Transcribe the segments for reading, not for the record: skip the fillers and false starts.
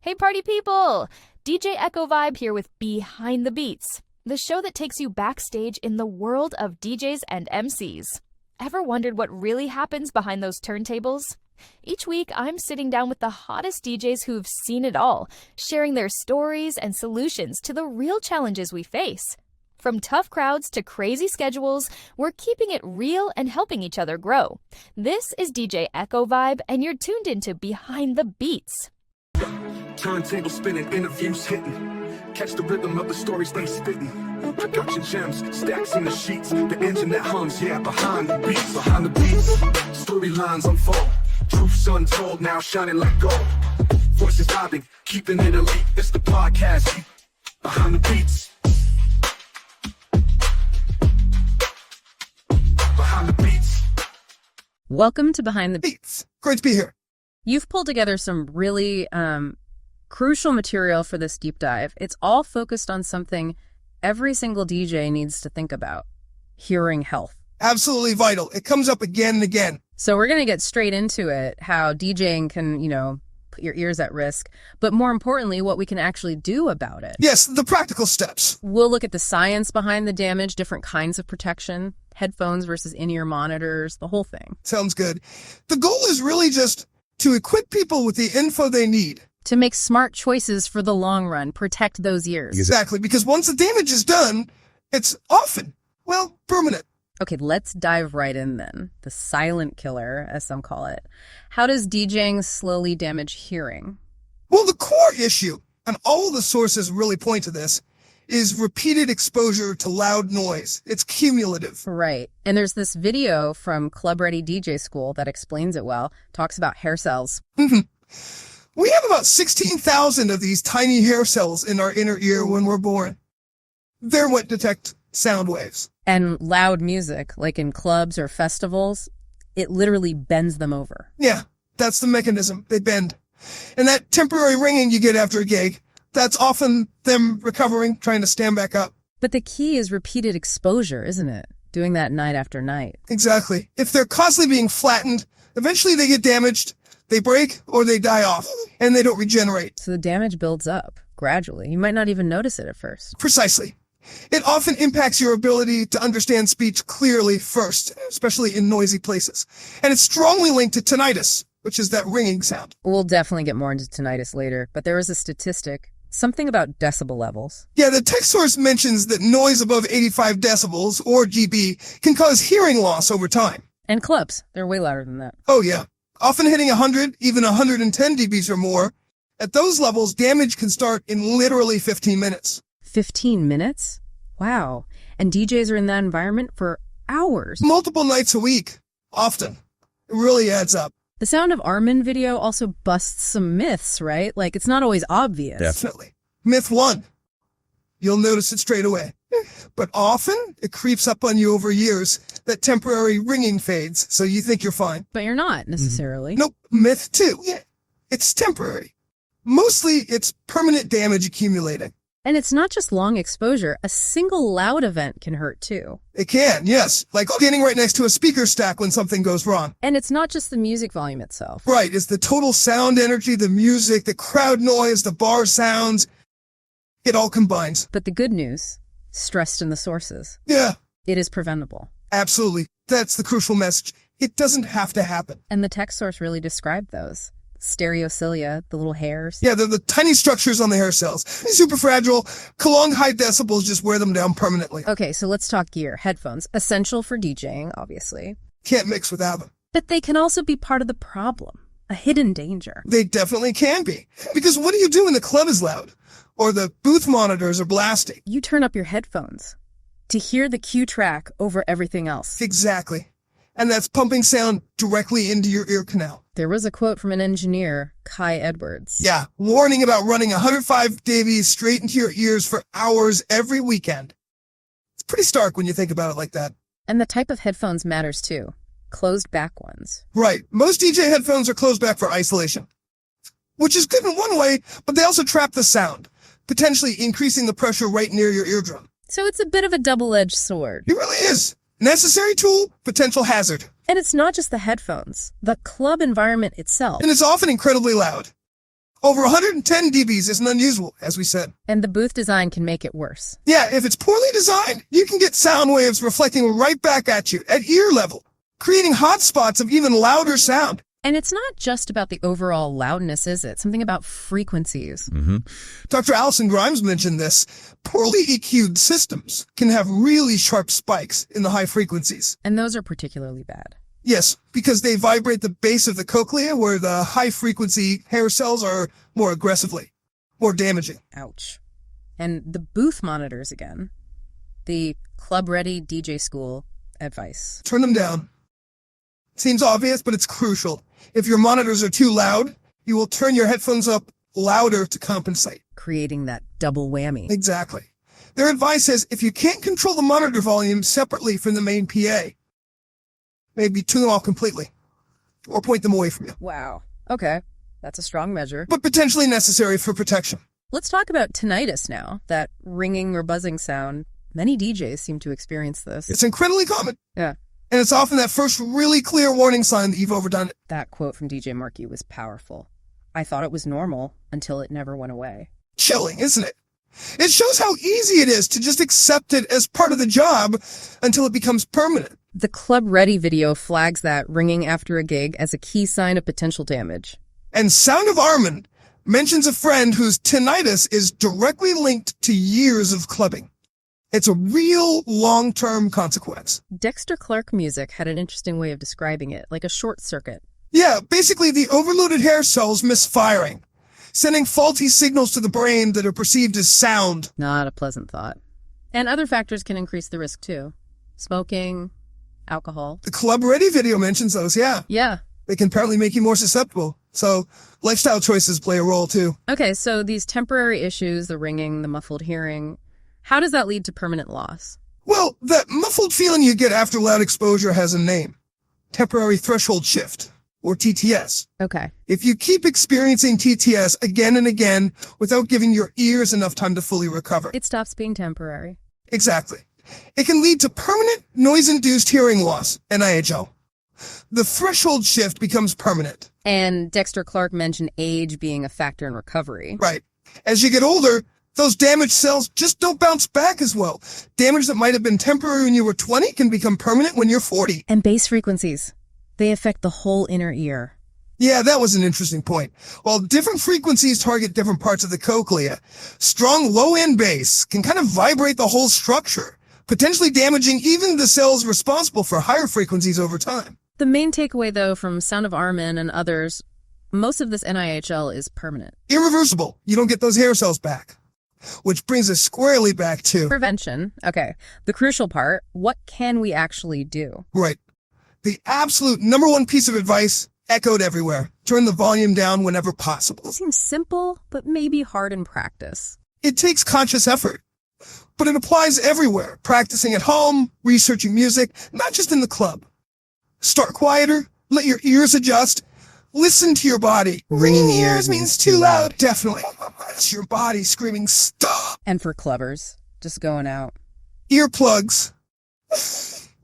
Hey party people! DJ Echo Vibe here with Behind the Beats, the show that takes you backstage in the world of DJs and MCs. Ever wondered what really happens behind those turntables? Each week, I'm sitting down with the hottest DJs who've seen it all, sharing their stories and solutions to the real challenges we face. From tough crowds to crazy schedules, we're keeping it real and helping each other grow. This is DJ Echo Vibe, and you're tuned into Behind the Beats. Turntable spinning, interviews hitting. Catch the rhythm of the stories they spitting. Production gems, stacks in the sheets. The engine that hums, yeah, behind the beats. Behind the beats, storylines unfold. Truths untold, now shining like gold. Voices vibing, keeping it elite. It's the podcast, Behind the Beats. Behind the Beats. Welcome to Behind the Beats. Great to be here. You've pulled together some really crucial material for this deep dive. It's all focused on something every single DJ needs to think about: hearing health. Absolutely vital. It comes up again and again. So we're going to get straight into it, how DJing can, put your ears at risk, but more importantly, what we can actually do about it. Yes, the practical steps. We'll look at the science behind the damage, different kinds of protection, headphones versus in-ear monitors, the whole thing. Sounds good. The goal is really just to equip people with the info they need. To make smart choices for the long run, protect those ears. Exactly, because once the damage is done, it's often, permanent. Okay, let's dive right in then. The silent killer, as some call it. How does DJing slowly damage hearing? Well, the core issue, and all the sources really point to this, is repeated exposure to loud noise. It's cumulative. Right. And there's this video from Club Ready DJ School that explains it well, talks about hair cells. We have about 16,000 of these tiny hair cells in our inner ear when we're born. They're what detect sound waves. And loud music, like in clubs or festivals, it literally bends them over. Yeah, that's the mechanism. They bend. And that temporary ringing you get after a gig, that's often them recovering, trying to stand back up. But the key is repeated exposure, isn't it? Doing that night after night. Exactly. If they're constantly being flattened, eventually they get damaged, they break, or they die off, and they don't regenerate. So the damage builds up gradually. You might not even notice it at first. Precisely. It often impacts your ability to understand speech clearly first, especially in noisy places. And it's strongly linked to tinnitus, which is that ringing sound. We'll definitely get more into tinnitus later, but there was a statistic, something about decibel levels. Yeah, the text source mentions that noise above 85 decibels, or dB, can cause hearing loss over time. And clubs, they're way louder than that. Oh yeah, often hitting 100, even 110 dBs or more. At those levels, damage can start in literally 15 minutes. 15 minutes? Wow. And DJs are in that environment for hours. Multiple nights a week, often. It really adds up. The Sound of Armin video also busts some myths, right? Like, it's not always obvious. Definitely. Myth 1. You'll notice it straight away. But often, it creeps up on you over years. That temporary ringing fades, so you think you're fine. But you're not, necessarily. Nope. Myth 2. Yeah. It's temporary. Mostly, it's permanent damage accumulating. And it's not just long exposure. A single loud event can hurt too. It can, yes. Like standing right next to a speaker stack when something goes wrong. And it's not just the music volume itself. Right. It's the total sound energy, the music, the crowd noise, the bar sounds. It all combines. But the good news, stressed in the sources. Yeah. It is preventable. Absolutely. That's the crucial message. It doesn't have to happen. And the text source really described those. Stereocilia, the little hairs. Yeah, they're the tiny structures on the hair cells. Super fragile. Prolonged high decibels just wear them down permanently. Okay, so let's talk gear. Headphones, essential for DJing, obviously. Can't mix without them. But they can also be part of the problem, a hidden danger. They definitely can be. Because what do you do when the club is loud? Or the booth monitors are blasting? You turn up your headphones to hear the cue track over everything else. Exactly. And that's pumping sound directly into your ear canal. There was a quote from an engineer, Kai Edwards. Yeah, warning about running 105 dB straight into your ears for hours every weekend. It's pretty stark when you think about it like that. And the type of headphones matters too. Closed back ones. Right. Most DJ headphones are closed back for isolation, which is good in one way, but they also trap the sound, potentially increasing the pressure right near your eardrum. So it's a bit of a double-edged sword. It really is. Necessary tool, potential hazard. And it's not just the headphones, the club environment itself. And it's often incredibly loud. Over 110 dBs isn't unusual, as we said. And the booth design can make it worse. Yeah, if it's poorly designed, you can get sound waves reflecting right back at you at ear level, creating hotspots of even louder sound. And it's not just about the overall loudness, is it? Something about frequencies. Dr. Alison Grimes mentioned this. Poorly EQ'd systems can have really sharp spikes in the high frequencies. And those are particularly bad. Yes, because they vibrate the base of the cochlea where the high-frequency hair cells are more more damaging. Ouch. And the booth monitors again. The club-ready DJ school advice. Turn them down. Seems obvious, but it's crucial. If your monitors are too loud, you will turn your headphones up louder to compensate. Creating that double whammy. Exactly. Their advice is if you can't control the monitor volume separately from the main PA, maybe tune them off completely or point them away from you. Wow. Okay. That's a strong measure. But potentially necessary for protection. Let's talk about tinnitus now, that ringing or buzzing sound. Many DJs seem to experience this. It's incredibly common. Yeah. And it's often that first really clear warning sign that you've overdone it. That quote from DJ Markey was powerful. I thought it was normal until it never went away. Chilling, isn't it? It shows how easy it is to just accept it as part of the job until it becomes permanent. The Club Ready video flags that ringing after a gig as a key sign of potential damage. And Sound of Armin mentions a friend whose tinnitus is directly linked to years of clubbing. It's a real long-term consequence. Dexter Clark Music had an interesting way of describing it, like a short circuit. Yeah, basically the overloaded hair cells misfiring, sending faulty signals to the brain that are perceived as sound. Not a pleasant thought. And other factors can increase the risk too. Smoking, alcohol. The Club Ready video mentions those, yeah. Yeah. They can apparently make you more susceptible. So lifestyle choices play a role too. Okay, so these temporary issues, the ringing, the muffled hearing, how does that lead to permanent loss? Well, that muffled feeling you get after loud exposure has a name. Temporary threshold shift, or TTS. Okay. If you keep experiencing TTS again and again without giving your ears enough time to fully recover. It stops being temporary. Exactly. It can lead to permanent noise-induced hearing loss, NIHL. The threshold shift becomes permanent. And Dexter Clark mentioned age being a factor in recovery. Right. As you get older, those damaged cells just don't bounce back as well. Damage that might have been temporary when you were 20 can become permanent when you're 40. And bass frequencies. They affect the whole inner ear. Yeah, that was an interesting point. While different frequencies target different parts of the cochlea, strong low-end bass can kind of vibrate the whole structure, potentially damaging even the cells responsible for higher frequencies over time. The main takeaway, though, from Sound of Armin and others, most of this NIHL is permanent. Irreversible. You don't get those hair cells back. Which brings us squarely back to prevention. Okay. The crucial part, what can we actually do? Right. The absolute number one piece of advice echoed everywhere. Turn the volume down whenever possible. It seems simple, but maybe hard in practice. It takes conscious effort, but it applies everywhere. Practicing at home, researching music, not just in the club. Start quieter, let your ears adjust, listen to your body. Ringing ears means too loud. Definitely. It's your body screaming, stop. And for clubbers, just going out. Earplugs.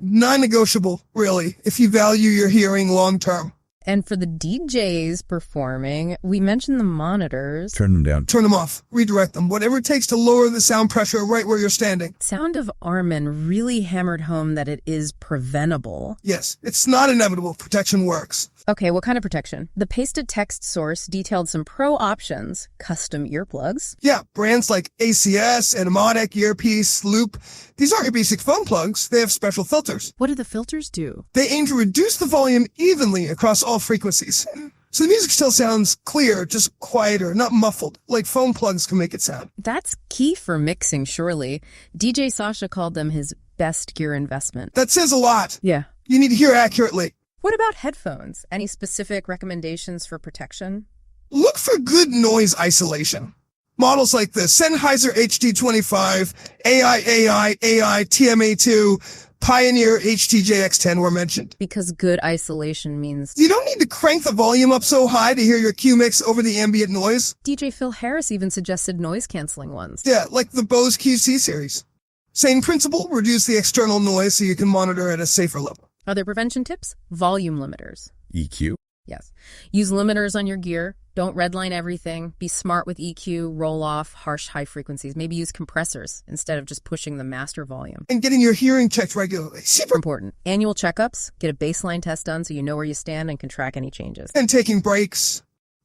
Non-negotiable, really, if you value your hearing long-term. And for the DJs performing, we mentioned the monitors. Turn them down. Turn them off. Redirect them. Whatever it takes to lower the sound pressure right where you're standing. Sound of Armin really hammered home that it is preventable. Yes, it's not inevitable. Protection works. Okay, what kind of protection? The pasted text source detailed some pro options, custom earplugs. Yeah, brands like ACS, Animatic, Earpiece, Loop. These aren't your basic phone plugs. They have special filters. What do the filters do? They aim to reduce the volume evenly across all frequencies. So the music still sounds clear, just quieter, not muffled, like phone plugs can make it sound. That's key for mixing, surely. DJ Sasha called them his best gear investment. That says a lot. Yeah. You need to hear accurately. What about headphones? Any specific recommendations for protection? Look for good noise isolation. Models like the Sennheiser HD25, AI, TMA2, Pioneer HTJX10 were mentioned. Because good isolation means... You don't need to crank the volume up so high to hear your Q mix over the ambient noise. DJ Phil Harris even suggested noise-canceling ones. Yeah, like the Bose QC series. Same principle, reduce the external noise so you can monitor at a safer level. Other prevention tips? Volume limiters. EQ. Yes. Use limiters on your gear. Don't redline everything. Be smart with EQ, roll off harsh high frequencies. Maybe use compressors instead of just pushing the master volume. And getting your hearing checked regularly. Super important. Annual checkups. Get a baseline test done so you know where you stand and can track any changes. And taking breaks.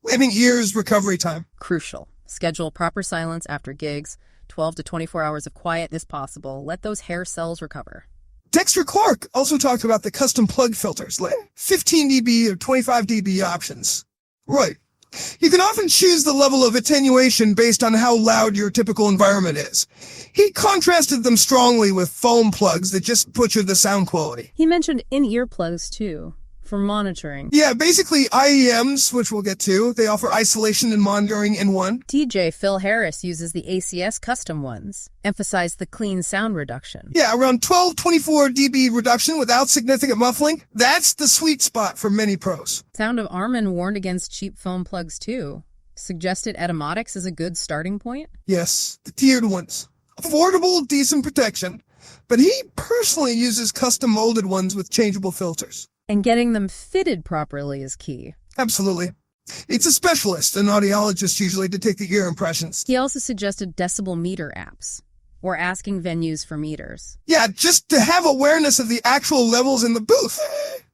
Having ears recovery time. Crucial. Schedule proper silence after gigs. 12 to 24 hours of quiet is possible. Let those hair cells recover. Dexter Clark also talked about the custom plug filters, like 15 dB or 25 dB options. Right. You can often choose the level of attenuation based on how loud your typical environment is. He contrasted them strongly with foam plugs that just butcher the sound quality. He mentioned in-ear plugs, too, for monitoring. Yeah, basically IEMs, which we'll get to. They offer isolation and monitoring in one. DJ Phil Harris uses the ACS custom ones. Emphasize the clean sound reduction. Yeah, around 12-24 dB reduction without significant muffling. That's the sweet spot for many pros. Sound of Armin warned against cheap foam plugs, too. Suggested Etymotics is a good starting point? Yes, the tiered ones. Affordable, decent protection. But he personally uses custom molded ones with changeable filters. And getting them fitted properly is key. Absolutely. It's a specialist, an audiologist usually, to take the ear impressions. He also suggested decibel meter apps, or asking venues for meters. Yeah, just to have awareness of the actual levels in the booth,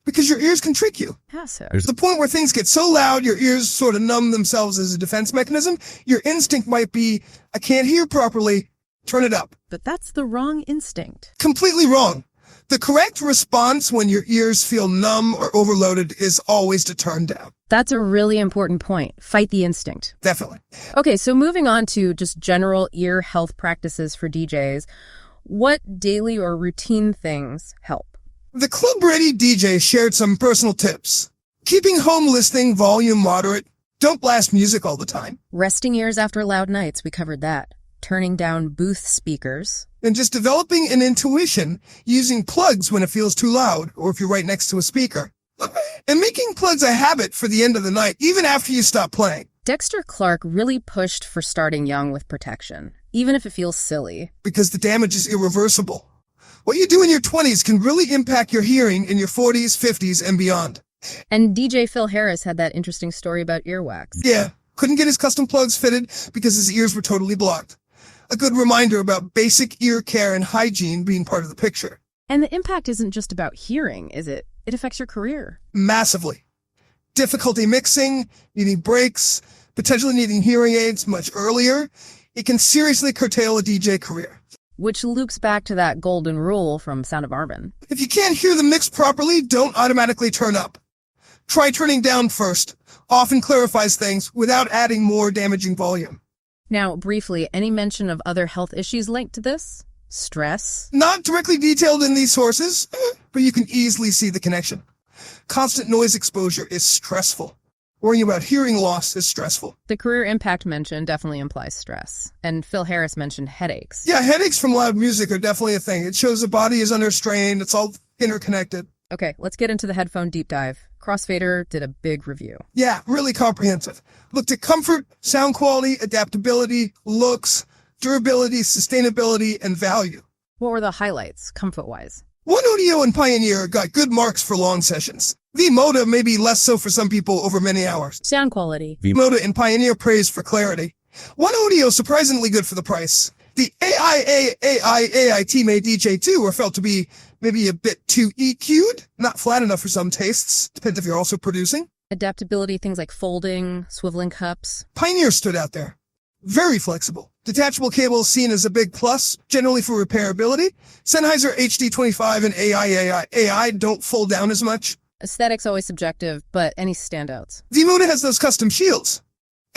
because your ears can trick you. Passive. There's the point where things get so loud, your ears sort of numb themselves as a defense mechanism. Your instinct might be, I can't hear properly, turn it up. But that's the wrong instinct. Completely wrong. The correct response when your ears feel numb or overloaded is always to turn down. That's a really important point. Fight the instinct. Definitely. Okay, so moving on to just general ear health practices for DJs. What daily or routine things help? The Club Ready DJ shared some personal tips. Keeping home listening volume moderate. Don't blast music all the time. Resting ears after loud nights, we covered that. Turning down booth speakers. And just developing an intuition using plugs when it feels too loud or if you're right next to a speaker. And making plugs a habit for the end of the night, even after you stop playing. Dexter Clark really pushed for starting young with protection, even if it feels silly. Because the damage is irreversible. What you do in your 20s can really impact your hearing in your 40s, 50s, and beyond. And DJ Phil Harris had that interesting story about earwax. Yeah, couldn't get his custom plugs fitted because his ears were totally blocked. A good reminder about basic ear care and hygiene being part of the picture. And the impact isn't just about hearing, is it? It affects your career. Massively. Difficulty mixing, needing breaks, potentially needing hearing aids much earlier. It can seriously curtail a DJ career. Which loops back to that golden rule from Sound of Armin. If you can't hear the mix properly, don't automatically turn up. Try turning down first. Often clarifies things without adding more damaging volume. Now, briefly, any mention of other health issues linked to this? Stress? Not directly detailed in these sources, but you can easily see the connection. Constant noise exposure is stressful. Worrying about hearing loss is stressful. The career impact mention definitely implies stress. And Phil Harris mentioned headaches. Yeah, headaches from loud music are definitely a thing. It shows the body is under strain. It's all interconnected. Okay, let's get into the headphone deep dive. Crossfader did a big review. Yeah, really comprehensive. Looked at comfort, sound quality, adaptability, looks, durability, sustainability, and value. What were the highlights, comfort-wise? One Audio and Pioneer got good marks for long sessions. V-Moda may be less so for some people over many hours. Sound quality. V-Moda and Pioneer praised for clarity. One Audio surprisingly good for the price. The AI teammate DJ2 were felt to be maybe a bit too EQ'd, not flat enough for some tastes. Depends if you're also producing. Adaptability, things like folding, swiveling cups. Pioneer stood out there. Very flexible. Detachable cable seen as a big plus, generally for repairability. Sennheiser HD25 and AI don't fold down as much. Aesthetics always subjective, but any standouts? V-Moda has those custom shields.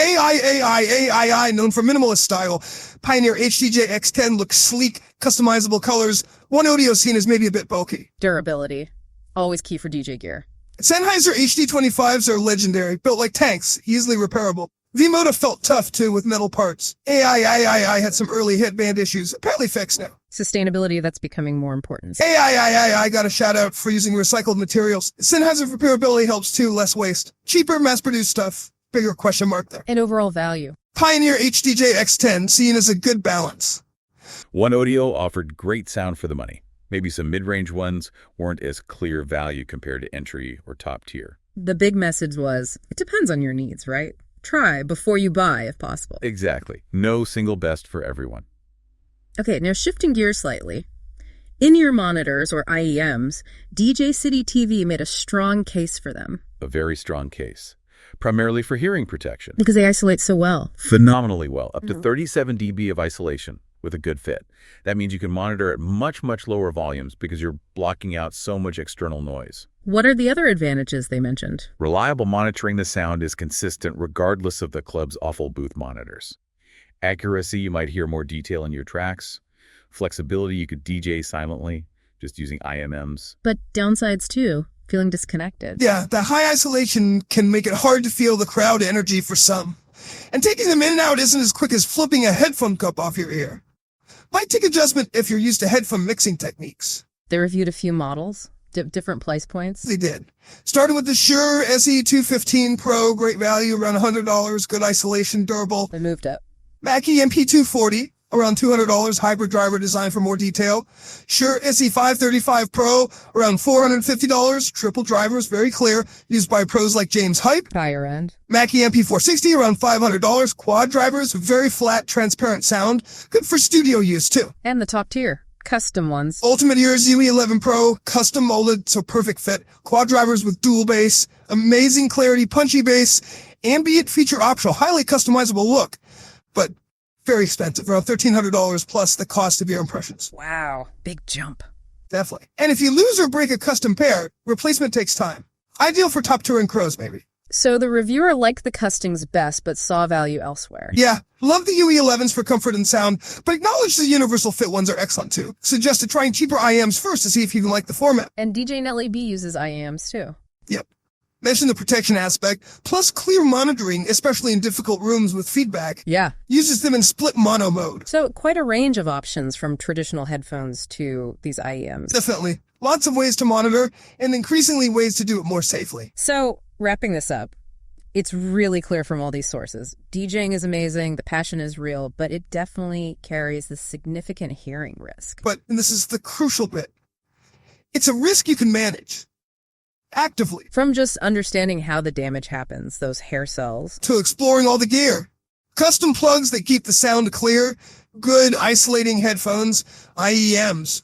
AI, known for minimalist style. Pioneer HDJ X10 looks sleek, customizable colors. One Audio seen as maybe a bit bulky. Durability. Always key for DJ gear. Sennheiser HD25s are legendary, built like tanks, easily repairable. V-Moda felt tough too with metal parts. AI had some early headband issues, apparently fixed now. Sustainability, that's becoming more important. AI got a shout out for using recycled materials. Sennheiser repairability helps too, less waste. Cheaper, mass-produced stuff. Bigger question mark there. And overall value. Pioneer HDJ X10 seen as a good balance. One Audio offered great sound for the money. Maybe some mid-range ones weren't as clear value compared to entry or top tier. The big message was, it depends on your needs, right? Try before you buy, if possible. Exactly. No single best for everyone. Okay, now shifting gears slightly. In-ear monitors, or IEMs, DJ City TV made a strong case for them. A very strong case. Primarily for hearing protection. Because they isolate so well. Phenomenally well. Up to 37 dB of isolation with a good fit. That means you can monitor at much, much lower volumes because you're blocking out so much external noise. What are the other advantages they mentioned? Reliable monitoring the sound is consistent regardless of the club's awful booth monitors. Accuracy, you might hear more detail in your tracks. Flexibility, you could DJ silently, just using IMMs. But downsides too, feeling disconnected. Yeah, that high isolation can make it hard to feel the crowd energy for some. And taking them in and out isn't as quick as flipping a headphone cup off your ear. Might take adjustment if you're used to headphone mixing techniques. They reviewed a few models, different price points. They did. Started with the Shure SE215 Pro, great value, around $100, good isolation, durable. They moved up. Mackie MP240, around $200, hybrid driver designed for more detail. Shure SE535 Pro, around $450, triple drivers, very clear, used by pros like James Hype. Higher end. Mackie MP460, around $500, quad drivers, very flat, transparent sound, good for studio use too. And the top tier, custom ones. Ultimate Ears UE11 Pro, custom molded, so perfect fit. Quad drivers with dual bass, amazing clarity, punchy bass, ambient feature optional, highly customizable look, but very expensive, around $1,300 plus the cost of your impressions. Wow, big jump. Definitely. And if you lose or break a custom pair, replacement takes time. Ideal for top touring crows, maybe. So the reviewer liked the Customs best, but saw value elsewhere. Yeah, love the UE11s for comfort and sound, but acknowledge the universal fit ones are excellent too. Suggested trying cheaper IEMs first to see if you even like the format. And DJing LAB uses IEMs too. Yep. Mention the protection aspect, plus clear monitoring, especially in difficult rooms with feedback. Yeah. Uses them in split mono mode. So quite a range of options from traditional headphones to these IEMs. Definitely. Lots of ways to monitor, and increasingly ways to do it more safely. So, wrapping this up, it's really clear from all these sources. DJing is amazing, the passion is real, but it definitely carries this significant hearing risk. But, and this is the crucial bit, it's a risk you can manage. Actively. From just understanding how the damage happens, those hair cells, to exploring all the gear. Custom plugs that keep the sound clear, good isolating headphones, IEMs.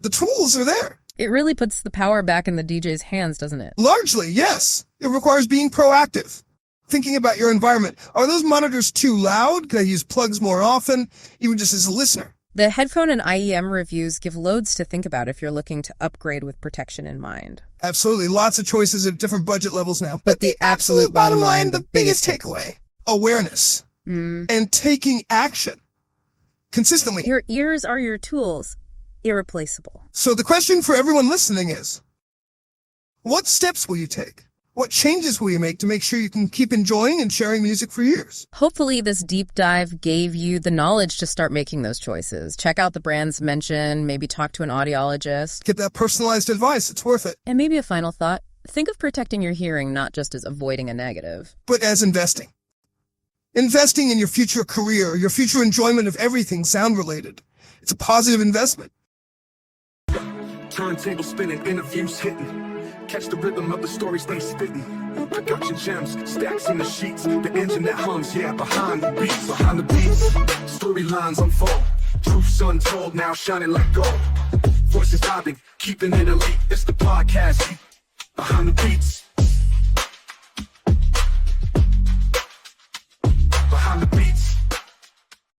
The tools are there. It really puts the power back in the DJ's hands, doesn't it? Largely, yes. It requires being proactive. Thinking about your environment. Are those monitors too loud? Can I use plugs more often? Even just as a listener. The headphone and IEM reviews give loads to think about if you're looking to upgrade with protection in mind. Absolutely. Lots of choices at different budget levels now. But the absolute bottom line, the biggest takeaway, awareness and taking action consistently. Your ears are your tools, irreplaceable. So the question for everyone listening is, what steps will you take? What changes will you make to make sure you can keep enjoying and sharing music for years? Hopefully this deep dive gave you the knowledge to start making those choices. Check out the brands mentioned, maybe talk to an audiologist. Get that personalized advice. It's worth it. And maybe a final thought. Think of protecting your hearing not just as avoiding a negative, but as investing. Investing in your future career, your future enjoyment of everything sound-related. It's a positive investment. Turntable spinning, interviews hitting. Catch the rhythm of the stories they spitting. Production gems, stacks in the sheets. The engine that hums, yeah, behind the beats. Behind the beats, storylines unfold. Truths untold, now shining like gold. Voices vibing, keeping it elite. It's the podcast. Behind the beats.